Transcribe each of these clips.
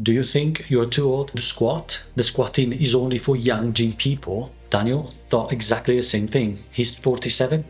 Do you think you're too old to squat? The squatting is only for young gym people? Daniel thought exactly the same thing. He's 47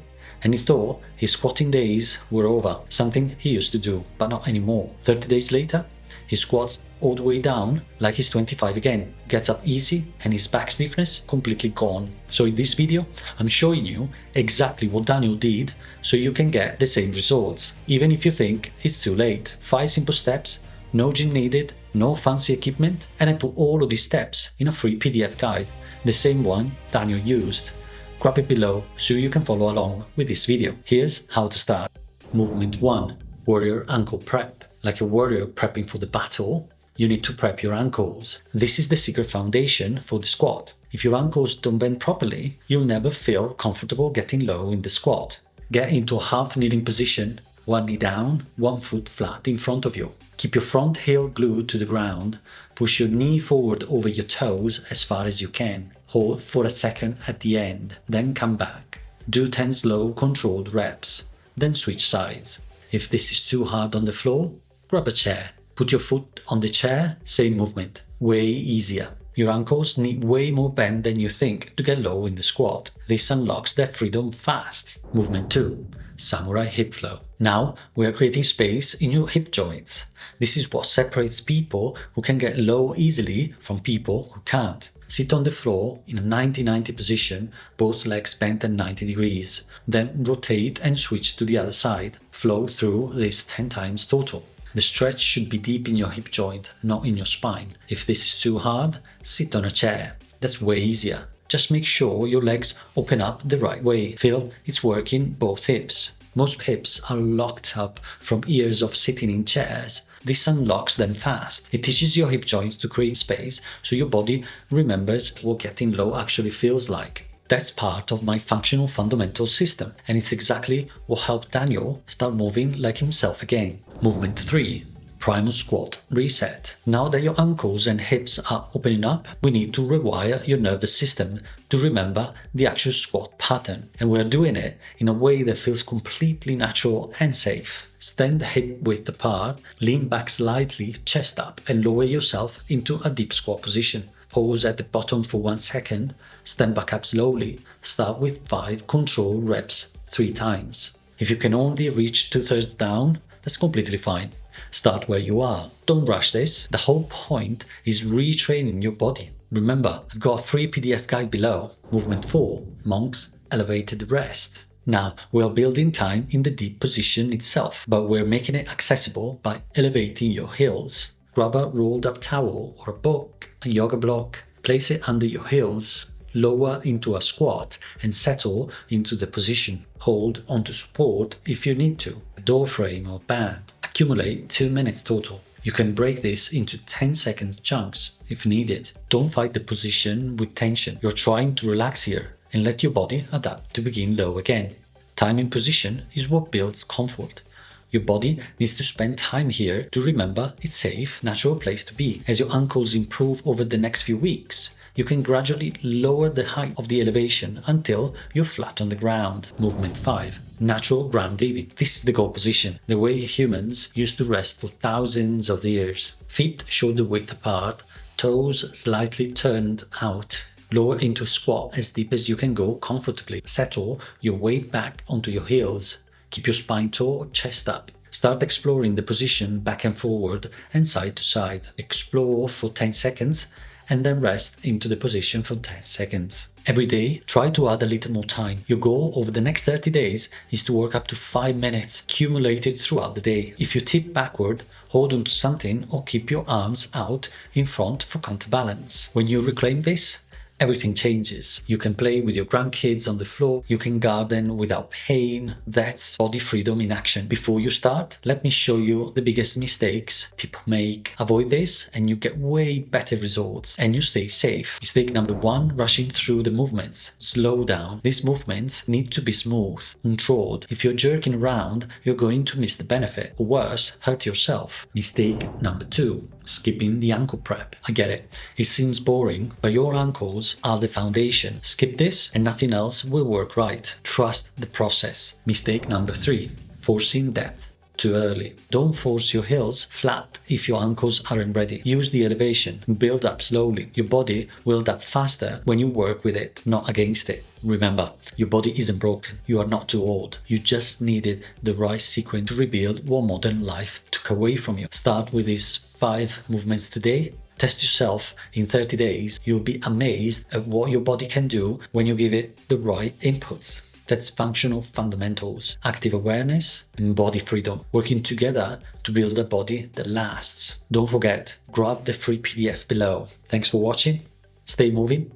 and he thought his squatting days were over, something he used to do, but not anymore. 30 days later, he squats all the way down like he's 25 again, gets up easy and his back stiffness completely gone. So in this video, I'm showing you exactly what Daniel did so you can get the same results, even if you think it's too late. 5 simple steps, no gym needed, no fancy equipment, and I put all of these steps in a free PDF guide, the same one Daniel used. Grab it below so you can follow along with this video. Here's how to start. Movement 1. Warrior ankle prep. Like a warrior prepping for the battle, you need to prep your ankles. This is the secret foundation for the squat. If your ankles don't bend properly, you'll never feel comfortable getting low in the squat. Get into a half kneeling position, one knee down, one foot flat in front of you. Keep your front heel glued to the ground. Push your knee forward over your toes as far as you can. Hold for a second at the end, then come back. Do 10 slow, controlled reps, then switch sides. If this is too hard on the floor, grab a chair. Put your foot on the chair, same movement. Way easier. Your ankles need way more bend than you think to get low in the squat. This unlocks their freedom fast. Movement 2. Samurai hip flow. Now we are creating space in your hip joints. This is what separates people who can get low easily from people who can't. Sit on the floor in a 90-90 position, both legs bent at 90 degrees. Then rotate and switch to the other side. Flow through this 10 times total. The stretch should be deep in your hip joint, not in your spine. If this is too hard, sit on a chair. That's way easier. Just make sure your legs open up the right way. Feel it's working both hips. Most hips are locked up from years of sitting in chairs. This unlocks them fast. It teaches your hip joints to create space so your body remembers what getting low actually feels like. That's part of my functional fundamental system, and it's exactly what helped Daniel start moving like himself again. Movement 3. Primal squat reset. Now that your ankles and hips are opening up, we need to rewire your nervous system to remember the actual squat pattern. And we're doing it in a way that feels completely natural and safe. Stand hip width apart, lean back slightly, chest up, and lower yourself into a deep squat position. Pause at the bottom for 1 second, stand back up slowly. Start with 5 controlled reps 3 times. If you can only reach 2/3 down, that's completely fine. Start where you are. Don't rush this. The whole point is retraining your body. Remember, I've got a free PDF guide below. Movement 4. Monk's elevated rest. Now, we're building time in the deep position itself, but we're making it accessible by elevating your heels. Grab a rolled up towel or a book, a yoga block, place it under your heels, lower into a squat and settle into the position. Hold onto support if you need to, a door frame or band. Accumulate 2 minutes total. You can break this into 10 seconds chunks if needed. Don't fight the position with tension. You're trying to relax here and let your body adapt to begin low again. Time in position is what builds comfort. Your body needs to spend time here to remember it's a safe, natural place to be. As your ankles improve over the next few weeks, you can gradually lower the height of the elevation until you're flat on the ground. Movement 5. Natural ground leaving. This is the goal position, the way humans used to rest for thousands of years. Feet shoulder width apart, toes slightly turned out. Lower into a squat as deep as you can go comfortably. Settle your weight back onto your heels. Keep your spine taut, chest up. Start exploring the position back and forward and side to side. Explore for 10 seconds and then rest into the position for 10 seconds. Every day, try to add a little more time. Your goal over the next 30 days is to work up to 5 minutes accumulated throughout the day. If you tip backward, hold on to something or keep your arms out in front for counterbalance. When you reclaim this, everything changes. You can play with your grandkids on the floor. You can garden without pain. That's body freedom in action. Before you start, let me show you the biggest mistakes people make. Avoid this and you get way better results and you stay safe. Mistake number 1, rushing through the movements. Slow down. These movements need to be smooth, controlled. If you're jerking around, you're going to miss the benefit, or worse, hurt yourself. Mistake number 2, skipping the ankle prep. I get it. It seems boring, but your ankles are the foundation. Skip this and nothing else will work right. Trust the process. Mistake number 3, forcing depth. too early. Don't force your heels flat if your ankles aren't ready. Use the elevation. Build up slowly. Your body will adapt faster when you work with it, not against it. Remember, your body isn't broken. You are not too old. You just needed the right sequence to rebuild what modern life took away from you. Start with these 5 movements today. Test yourself in 30 days. You'll be amazed at what your body can do when you give it the right inputs. That's functional fundamentals, active awareness and body freedom, working together to build a body that lasts. Don't forget, grab the free PDF below. Thanks for watching, stay moving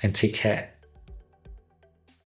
and take care.